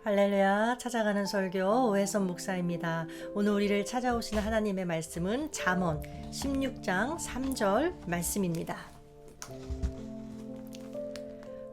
할렐루야, 찾아가는 설교 오해선 목사입니다. 오늘 우리를 찾아오시는 하나님의 말씀은 잠언 16장 3절 말씀입니다.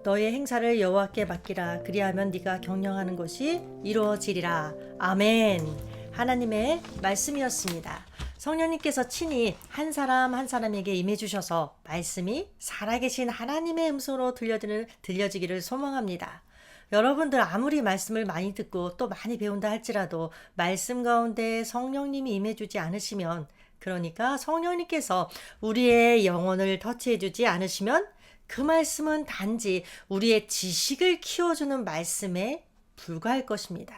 너의 행사를 여호와께 맡기라. 그리하면 네가 경영하는 것이 이루어지리라. 아멘. 하나님의 말씀이었습니다. 성령님께서 친히 한 사람 한 사람에게 임해 주셔서 말씀이 살아계신 하나님의 음성으로 들려지기를 소망합니다. 여러분들 아무리 말씀을 많이 듣고 또 많이 배운다 할지라도 말씀 가운데 성령님이 임해주지 않으시면, 그러니까 성령님께서 우리의 영혼을 터치해주지 않으시면 그 말씀은 단지 우리의 지식을 키워주는 말씀에 불과할 것입니다.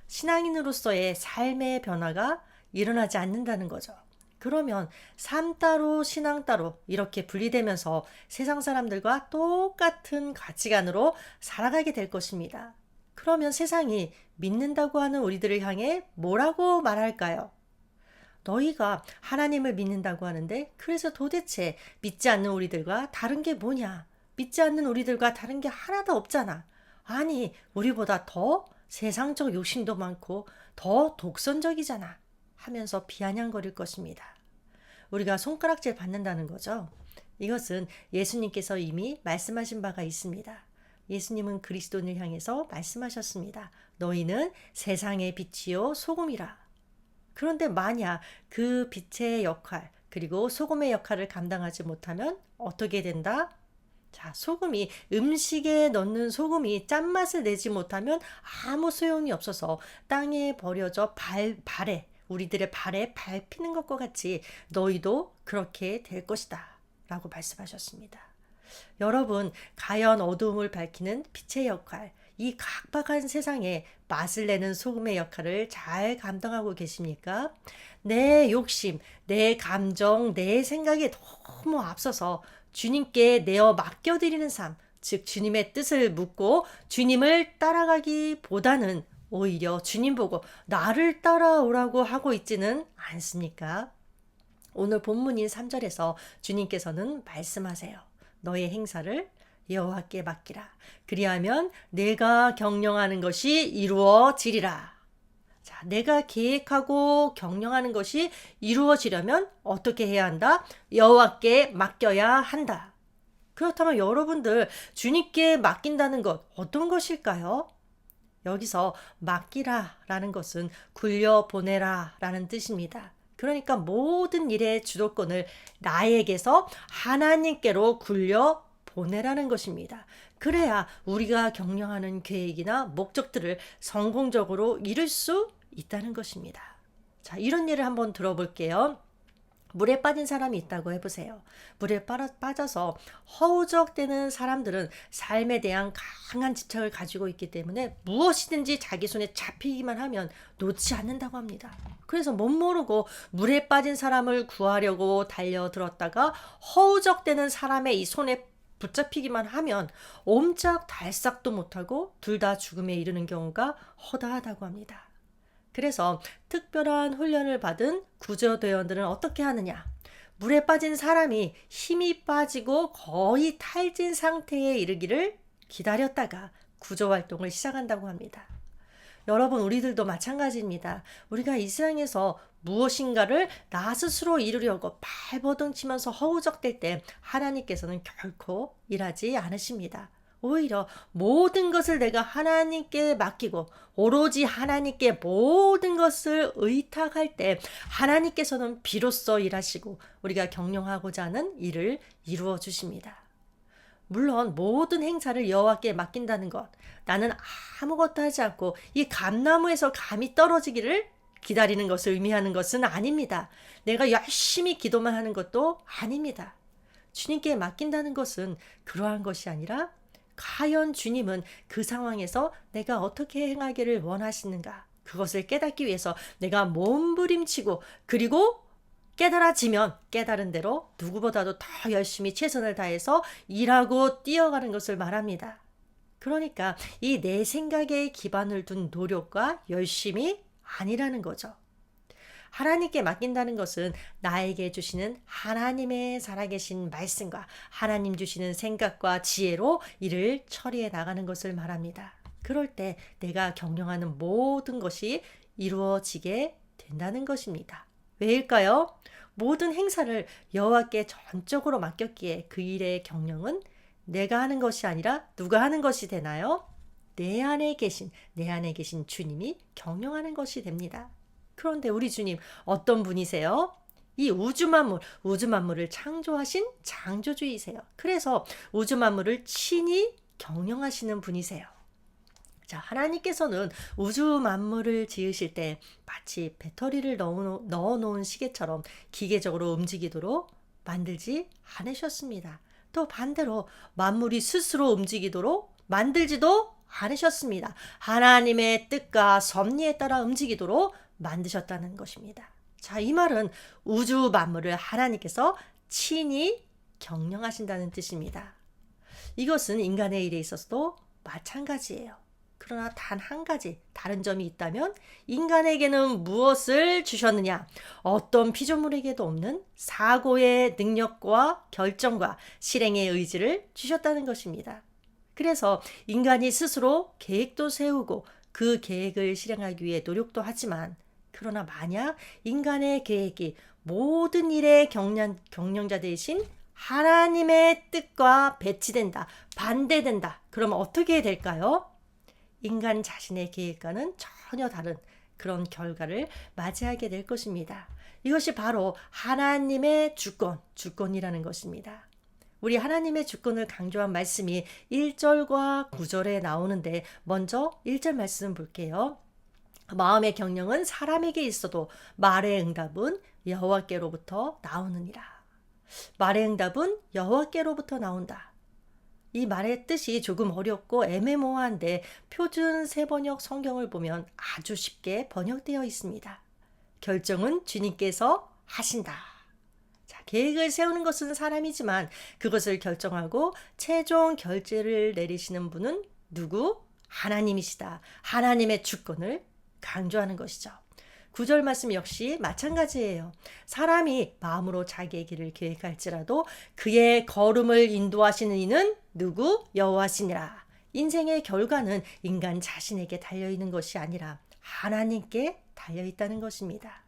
신앙인으로서의 삶의 변화가 일어나지 않는다는 거죠. 그러면 삶 따로 신앙 따로 이렇게 분리되면서 세상 사람들과 똑같은 가치관으로 살아가게 될 것입니다. 그러면 세상이 믿는다고 하는 우리들을 향해 뭐라고 말할까요? 너희가 하나님을 믿는다고 하는데 그래서 도대체 믿지 않는 우리들과 다른 게 뭐냐? 믿지 않는 우리들과 다른 게 하나도 없잖아. 아니, 우리보다 더 세상적 욕심도 많고 더 독선적이잖아 하면서 비아냥거릴 것입니다. 우리가 손가락질 받는다는 거죠. 이것은 예수님께서 이미 말씀하신 바가 있습니다. 예수님은 그리스도인을 향해서 말씀하셨습니다. 너희는 세상의 빛이요 소금이라. 그런데 만약 그 빛의 역할 그리고 소금의 역할을 감당하지 못하면 어떻게 된다? 자, 소금이 음식에 넣는 소금이 짠맛을 내지 못하면 아무 소용이 없어서 땅에 버려져 우리들의 발에 밟히는 것과 같이 너희도 그렇게 될 것이다 라고 말씀하셨습니다. 여러분, 과연 어두움을 밝히는 빛의 역할, 이 각박한 세상에 맛을 내는 소금의 역할을 잘 감당하고 계십니까? 내 욕심, 내 감정, 내 생각이 너무 앞서서 주님께 내어 맡겨드리는 삶, 즉 주님의 뜻을 묻고 주님을 따라가기보다는 오히려 주님 보고 나를 따라오라고 하고 있지는 않습니까? 오늘 본문인 3절에서 주님께서는 말씀하세요. 너의 행사를 여호와께 맡기라. 그리하면 내가 경영하는 것이 이루어지리라. 자, 내가 계획하고 경영하는 것이 이루어지려면 어떻게 해야 한다? 여호와께 맡겨야 한다. 그렇다면 여러분들 주님께 맡긴다는 것 어떤 것일까요? 여기서 맡기라 라는 것은 굴려보내라 라는 뜻입니다. 그러니까 모든 일의 주도권을 나에게서 하나님께로 굴려보내라는 것입니다. 그래야 우리가 경영하는 계획이나 목적들을 성공적으로 이룰 수 있다는 것입니다. 자, 이런 예를 한번 들어볼게요. 물에 빠진 사람이 있다고 해보세요. 물에 빠져서 허우적대는 사람들은 삶에 대한 강한 집착을 가지고 있기 때문에 무엇이든지 자기 손에 잡히기만 하면 놓지 않는다고 합니다. 그래서 못 모르고 물에 빠진 사람을 구하려고 달려들었다가 허우적대는 사람의 이 손에 붙잡히기만 하면 옴짝달싹도 못하고 둘 다 죽음에 이르는 경우가 허다하다고 합니다. 그래서 특별한 훈련을 받은 구조대원들은 어떻게 하느냐? 물에 빠진 사람이 힘이 빠지고 거의 탈진 상태에 이르기를 기다렸다가 구조활동을 시작한다고 합니다. 여러분, 우리들도 마찬가지입니다. 우리가 이 세상에서 무엇인가를 나 스스로 이루려고 발버둥치면서 허우적댈 때 하나님께서는 결코 일하지 않으십니다. 오히려 모든 것을 내가 하나님께 맡기고 오로지 하나님께 모든 것을 의탁할 때 하나님께서는 비로소 일하시고 우리가 경영하고자 하는 일을 이루어 주십니다. 물론 모든 행사를 여호와께 맡긴다는 것, 나는 아무것도 하지 않고 이 감나무에서 감이 떨어지기를 기다리는 것을 의미하는 것은 아닙니다. 내가 열심히 기도만 하는 것도 아닙니다. 주님께 맡긴다는 것은 그러한 것이 아니라 과연 주님은 그 상황에서 내가 어떻게 행하기를 원하시는가? 그것을 깨닫기 위해서 내가 몸부림치고 그리고 깨달아지면 깨달은 대로 누구보다도 더 열심히 최선을 다해서 일하고 뛰어가는 것을 말합니다. 그러니까 이 내 생각에 기반을 둔 노력과 열심이 아니라는 거죠. 하나님께 맡긴다는 것은 나에게 주시는 하나님의 살아계신 말씀과 하나님 주시는 생각과 지혜로 일을 처리해 나가는 것을 말합니다. 그럴 때 내가 경영하는 모든 것이 이루어지게 된다는 것입니다. 왜일까요? 모든 행사를 여호와께 전적으로 맡겼기에 그 일의 경영은 내가 하는 것이 아니라 누가 하는 것이 되나요? 내 안에 계신 주님이 경영하는 것이 됩니다. 그런데 우리 주님 어떤 분이세요? 이 우주 만물을 창조하신 창조주이세요. 그래서 우주 만물을 친히 경영하시는 분이세요. 자, 하나님께서는 우주 만물을 지으실 때 마치 배터리를 넣어 놓은 시계처럼 기계적으로 움직이도록 만들지 않으셨습니다. 또 반대로 만물이 스스로 움직이도록 만들지도 않으셨습니다. 하나님의 뜻과 섭리에 따라 움직이도록 만드셨다는 것입니다. 자, 이 말은 우주 만물을 하나님께서 친히 경영하신다는 뜻입니다. 이것은 인간의 일에 있어서도 마찬가지예요. 그러나 단 한 가지 다른 점이 있다면 인간에게는 무엇을 주셨느냐? 어떤 피조물에게도 없는 사고의 능력과 결정과 실행의 의지를 주셨다는 것입니다. 그래서 인간이 스스로 계획도 세우고 그 계획을 실행하기 위해 노력도 하지만 그러나 만약 인간의 계획이 모든 일의 경영자 되신 하나님의 뜻과 배치된다, 반대된다. 그러면 어떻게 될까요? 인간 자신의 계획과는 전혀 다른 그런 결과를 맞이하게 될 것입니다. 이것이 바로 하나님의 주권이라는 것입니다. 우리 하나님의 주권을 강조한 말씀이 1절과 9절에 나오는데 먼저 1절 말씀 볼게요. 마음의 경영은 사람에게 있어도 말의 응답은 여호와께로부터 나오느니라. 말의 응답은 여호와께로부터 나온다. 이 말의 뜻이 조금 어렵고 애매모호한데 표준 세번역 성경을 보면 아주 쉽게 번역되어 있습니다. 결정은 주님께서 하신다. 자, 계획을 세우는 것은 사람이지만 그것을 결정하고 최종 결제를 내리시는 분은 누구? 하나님이시다. 하나님의 주권을 강조하는 것이죠. 9절 말씀 역시 마찬가지예요. 사람이 마음으로 자기의 길을 계획할지라도 그의 걸음을 인도하시는 이는 누구? 여호와시니라. 인생의 결과는 인간 자신에게 달려있는 것이 아니라 하나님께 달려있다는 것입니다.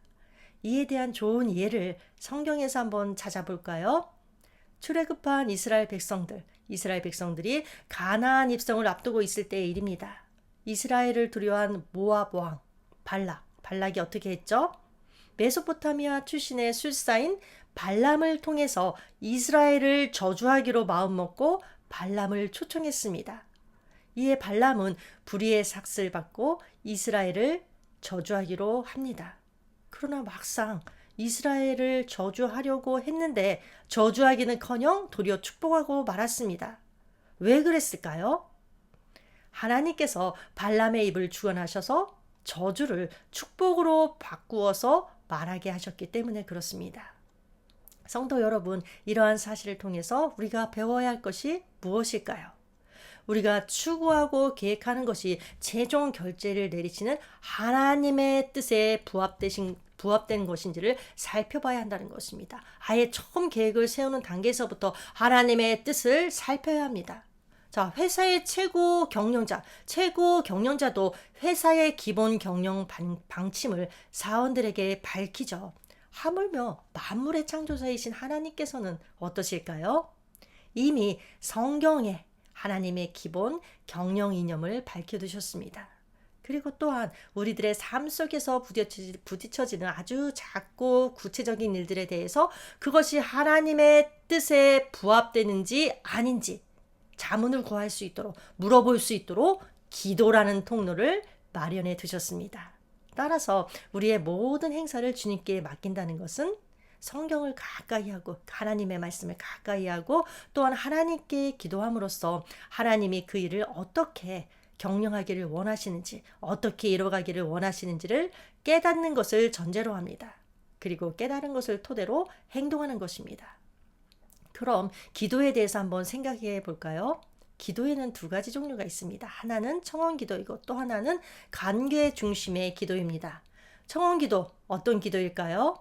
이에 대한 좋은 이해를 성경에서 한번 찾아볼까요? 출애굽한 이스라엘 백성들이 가나안 입성을 앞두고 있을 때의 일입니다. 이스라엘을 두려워한 모압 왕 발락이 어떻게 했죠? 메소포타미아 출신의 술사인 발람을 통해서 이스라엘을 저주하기로 마음먹고 발람을 초청했습니다. 이에 발람은 불의의 삭슬 받고 이스라엘을 저주하기로 합니다. 그러나 막상 이스라엘을 저주하려고 했는데 저주하기는커녕 도리어 축복하고 말았습니다. 왜 그랬을까요? 하나님께서 발람의 입을 주관하셔서 저주를 축복으로 바꾸어서 말하게 하셨기 때문에 그렇습니다. 성도 여러분, 이러한 사실을 통해서 우리가 배워야 할 것이 무엇일까요? 우리가 추구하고 계획하는 것이 최종 결제를 내리시는 하나님의 뜻에 부합된 것인지를 살펴봐야 한다는 것입니다. 아예 처음 계획을 세우는 단계에서부터 하나님의 뜻을 살펴야 합니다. 자, 회사의 최고 경영자도 회사의 기본 경영 방침을 사원들에게 밝히죠. 하물며 만물의 창조자이신 하나님께서는 어떠실까요? 이미 성경에 하나님의 기본 경영 이념을 밝혀두셨습니다. 그리고 또한 우리들의 삶 속에서 부딪혀지는 아주 작고 구체적인 일들에 대해서 그것이 하나님의 뜻에 부합되는지 아닌지 자문을 구할 수 있도록 물어볼 수 있도록 기도라는 통로를 마련해 두셨습니다. 따라서 우리의 모든 행사를 주님께 맡긴다는 것은 성경을 가까이 하고 하나님의 말씀을 가까이 하고 또한 하나님께 기도함으로써 하나님이 그 일을 어떻게 경영하기를 원하시는지 어떻게 이뤄가기를 원하시는지를 깨닫는 것을 전제로 합니다. 그리고 깨달은 것을 토대로 행동하는 것입니다. 그럼 기도에 대해서 한번 생각해 볼까요? 기도에는 두 가지 종류가 있습니다. 하나는 청원 기도이고 또 하나는 관계 중심의 기도입니다. 청원 기도 어떤 기도일까요?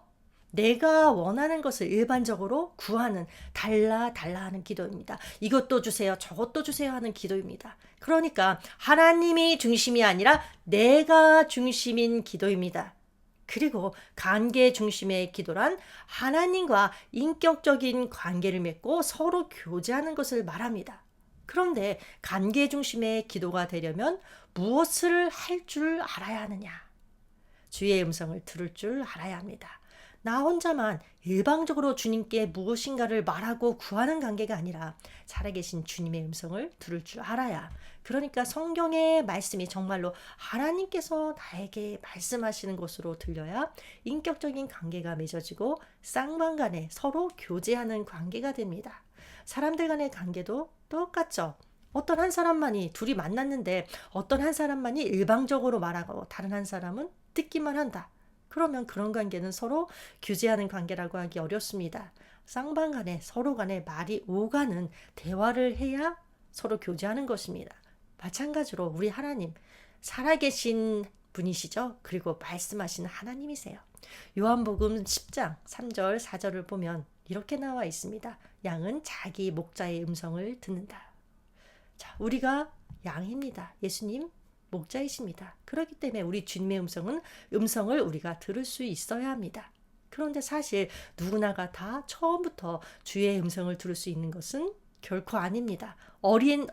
내가 원하는 것을 일반적으로 구하는 달라 하는 기도입니다. 이것도 주세요, 저것도 주세요 하는 기도입니다. 그러니까 하나님이 중심이 아니라 내가 중심인 기도입니다. 그리고 관계 중심의 기도란 하나님과 인격적인 관계를 맺고 서로 교제하는 것을 말합니다. 그런데 관계 중심의 기도가 되려면 무엇을 할 줄 알아야 하느냐? 주의 음성을 들을 줄 알아야 합니다. 나 혼자만 일방적으로 주님께 무엇인가를 말하고 구하는 관계가 아니라 살아계신 주님의 음성을 들을 줄 알아야, 그러니까 성경의 말씀이 정말로 하나님께서 나에게 말씀하시는 것으로 들려야 인격적인 관계가 맺어지고 쌍방 간에 서로 교제하는 관계가 됩니다. 사람들 간의 관계도 똑같죠. 어떤 한 사람만이, 둘이 만났는데 어떤 한 사람만이 일방적으로 말하고 다른 한 사람은 듣기만 한다. 그러면 그런 관계는 서로 교제하는 관계라고 하기 어렵습니다. 쌍방 간에 서로 간에 말이 오가는 대화를 해야 서로 교제하는 것입니다. 마찬가지로 우리 하나님, 살아계신 분이시죠. 그리고 말씀하시는 하나님이세요. 요한복음 10장 3절 4절을 보면 이렇게 나와 있습니다. 양은 자기 목자의 음성을 듣는다. 자, 우리가 양입니다. 예수님 목자이십니다. 그렇기 때문에 우리 주님의 음성을 우리가 들을 수 있어야 합니다. 그런데 사실 누구나가 다 처음부터 주의 음성을 들을 수 있는 것은 결코 아닙니다. 어린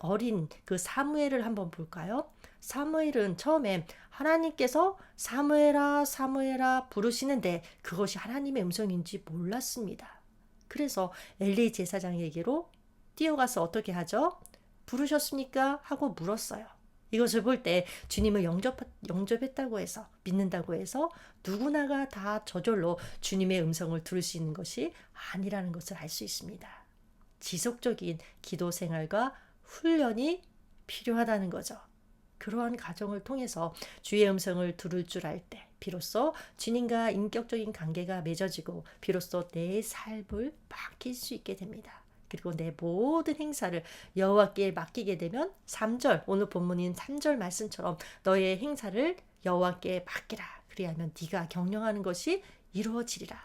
그 사무엘을 한번 볼까요? 사무엘은 처음에 하나님께서 사무엘아 사무엘아 부르시는데 그것이 하나님의 음성인지 몰랐습니다. 그래서 엘리 제사장에게로 뛰어가서 어떻게 하죠? 부르셨습니까? 하고 물었어요. 이것을 볼 때 주님을 영접했다고 해서, 믿는다고 해서 누구나가 다 저절로 주님의 음성을 들을 수 있는 것이 아니라는 것을 알 수 있습니다. 지속적인 기도 생활과 훈련이 필요하다는 거죠. 그러한 과정을 통해서 주의 음성을 들을 줄 알 때 비로소 주님과 인격적인 관계가 맺어지고 비로소 내 삶을 맡길 수 있게 됩니다. 그리고 내 모든 행사를 여호와께 맡기게 되면 3절, 오늘 본문인 3절 말씀처럼 너의 행사를 여호와께 맡기라. 그리하면 네가 경영하는 것이 이루어지리라.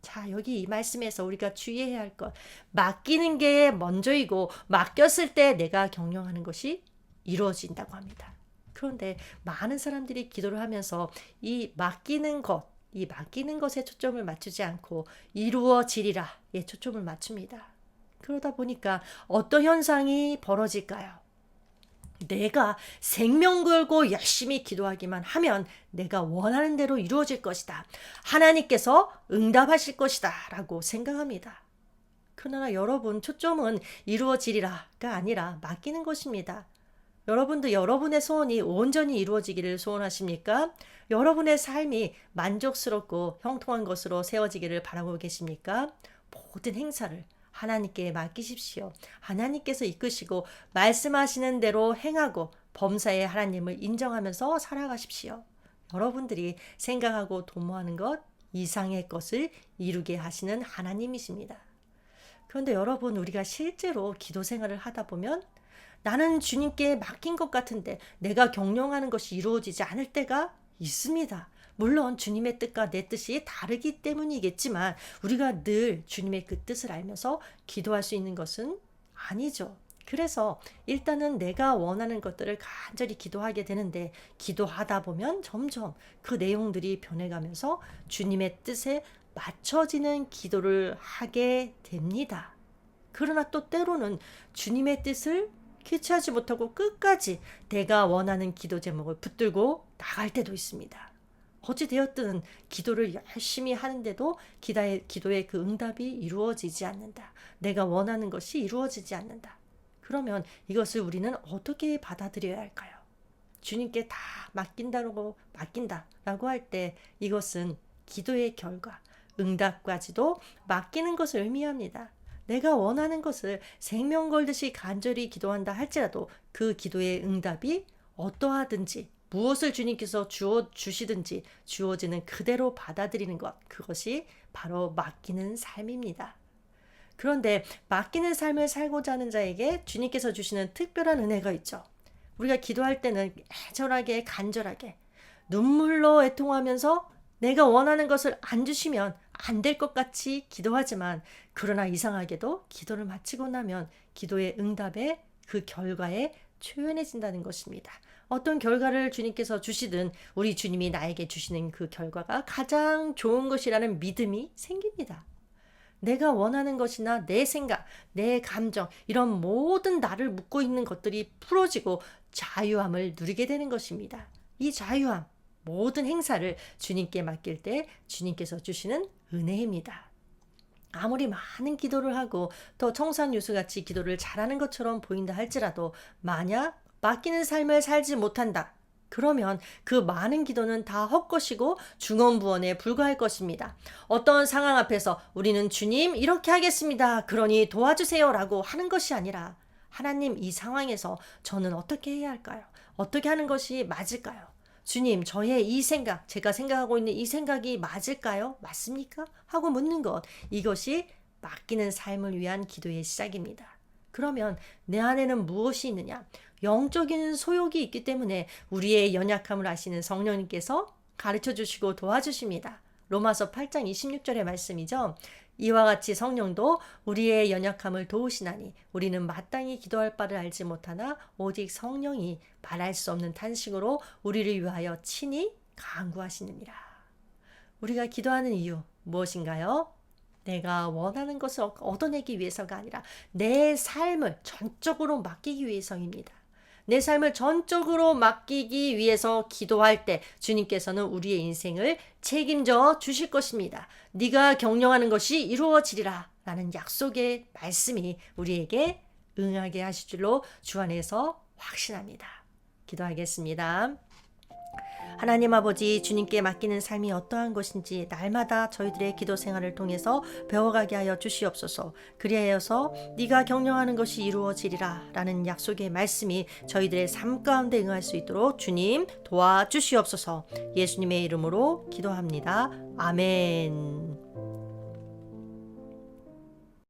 자, 여기 이 말씀에서 우리가 주의해야 할 것, 맡기는 게 먼저이고 맡겼을 때 내가 경영하는 것이 이루어진다고 합니다. 그런데 많은 사람들이 기도를 하면서 이 맡기는 것에 초점을 맞추지 않고 이루어지리라에 초점을 맞춥니다. 그러다 보니까 어떤 현상이 벌어질까요? 내가 생명 걸고 열심히 기도하기만 하면 내가 원하는 대로 이루어질 것이다. 하나님께서 응답하실 것이다. 라고 생각합니다. 그러나 여러분, 초점은 이루어지리라가 아니라 맡기는 것입니다. 여러분도 여러분의 소원이 온전히 이루어지기를 소원하십니까? 여러분의 삶이 만족스럽고 형통한 것으로 세워지기를 바라고 계십니까? 모든 행사를 하나님께 맡기십시오. 하나님께서 이끄시고 말씀하시는 대로 행하고 범사의 하나님을 인정하면서 살아가십시오. 여러분들이 생각하고 도모하는 것 이상의 것을 이루게 하시는 하나님이십니다. 그런데 여러분, 우리가 실제로 기도 생활을 하다 보면 나는 주님께 맡긴 것 같은데 내가 경영하는 것이 이루어지지 않을 때가 있습니다. 물론 주님의 뜻과 내 뜻이 다르기 때문이겠지만 우리가 늘 주님의 그 뜻을 알면서 기도할 수 있는 것은 아니죠. 그래서 일단은 내가 원하는 것들을 간절히 기도하게 되는데 기도하다 보면 점점 그 내용들이 변해가면서 주님의 뜻에 맞춰지는 기도를 하게 됩니다. 그러나 또 때로는 주님의 뜻을 캐치하지 못하고 끝까지 내가 원하는 기도 제목을 붙들고 나갈 때도 있습니다. 어찌되었든 기도를 열심히 하는데도 기도의 그 응답이 이루어지지 않는다. 내가 원하는 것이 이루어지지 않는다. 그러면 이것을 우리는 어떻게 받아들여야 할까요? 주님께 다 맡긴다라고 할 때 이것은 기도의 결과, 응답까지도 맡기는 것을 의미합니다. 내가 원하는 것을 생명 걸듯이 간절히 기도한다 할지라도 그 기도의 응답이 어떠하든지 무엇을 주님께서 주시든지 주어지는 그대로 받아들이는 것, 그것이 바로 맡기는 삶입니다. 그런데 맡기는 삶을 살고자 하는 자에게 주님께서 주시는 특별한 은혜가 있죠. 우리가 기도할 때는 애절하게 간절하게 눈물로 애통하면서 내가 원하는 것을 안 주시면 안 될 것 같이 기도하지만 그러나 이상하게도 기도를 마치고 나면 기도의 응답에 그 결과에 초연해진다는 것입니다. 어떤 결과를 주님께서 주시든 우리 주님이 나에게 주시는 그 결과가 가장 좋은 것이라는 믿음이 생깁니다. 내가 원하는 것이나 내 생각, 내 감정, 이런 모든 나를 묶고 있는 것들이 풀어지고 자유함을 누리게 되는 것입니다. 이 자유함, 모든 행사를 주님께 맡길 때 주님께서 주시는 은혜입니다. 아무리 많은 기도를 하고 또 청산유수같이 기도를 잘하는 것처럼 보인다 할지라도 만약 맡기는 삶을 살지 못한다. 그러면 그 많은 기도는 다 헛것이고 중언부언에 불과할 것입니다. 어떤 상황 앞에서 우리는 주님 이렇게 하겠습니다. 그러니 도와주세요 라고 하는 것이 아니라 하나님 이 상황에서 저는 어떻게 해야 할까요? 어떻게 하는 것이 맞을까요? 주님 저의 이 생각, 제가 생각하고 있는 이 생각이 맞을까요? 맞습니까? 하고 묻는 것, 이것이 맡기는 삶을 위한 기도의 시작입니다. 그러면 내 안에는 무엇이 있느냐? 영적인 소욕이 있기 때문에 우리의 연약함을 아시는 성령님께서 가르쳐 주시고 도와주십니다. 로마서 8장 26절의 말씀이죠. 이와 같이 성령도 우리의 연약함을 도우시나니 우리는 마땅히 기도할 바를 알지 못하나 오직 성령이 말할 수 없는 탄식으로 우리를 위하여 친히 간구하시느니라. 우리가 기도하는 이유 무엇인가요? 내가 원하는 것을 얻어내기 위해서가 아니라 내 삶을 전적으로 맡기기 위해서입니다. 내 삶을 전적으로 맡기기 위해서 기도할 때 주님께서는 우리의 인생을 책임져 주실 것입니다. 네가 경영하는 것이 이루어지리라 라는 약속의 말씀이 우리에게 응하게 하실 줄로 주 안에서 확신합니다. 기도하겠습니다. 하나님 아버지, 주님께 맡기는 삶이 어떠한 것인지 날마다 저희들의 기도 생활을 통해서 배워가게 하여 주시옵소서. 그리하여서 네가 경영하는 것이 이루어지리라 라는 약속의 말씀이 저희들의 삶 가운데 응할 수 있도록 주님 도와주시옵소서. 예수님의 이름으로 기도합니다. 아멘.